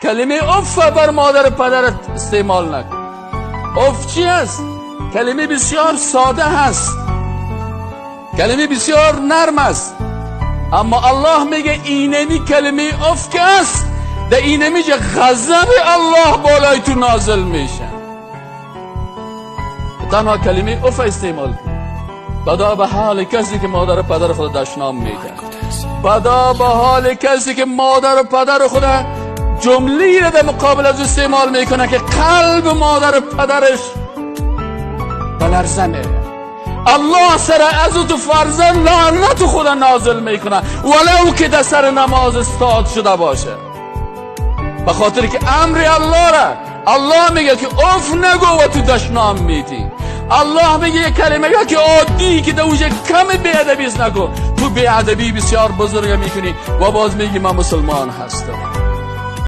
کلمه اف بر مادر پدرت استعمال نکن. اف چی است؟ کلمه بسیار ساده هست، کلمه بسیار نرم است، اما الله میگه اینمی کلمه اف که است در اینمی جه غضب الله بالای تو نازل میشه. تنها کلمه اف استعمال کن. بدا به حال کسی که مادر و پدر خود دشنام میده، بدا به حال کسی که مادر و پدر خود جمله‌ای را در مقابل از استعمال میکنه که قلب مادر و پدرش بلرزه میره. الله سر از تو فرزند لعنت خود نازل میکنه ولو که در سر نماز استاد شده باشه، به خاطر که امر الله را الله میگه که اف نگو و تو دشنام میتی. الله میگه یک کلمه که عادی که در اوجه کم بی‌ادبی نگو، تو بی‌ادبی بسیار بزرگ میکنی و باز میگی من مسلمان هستم.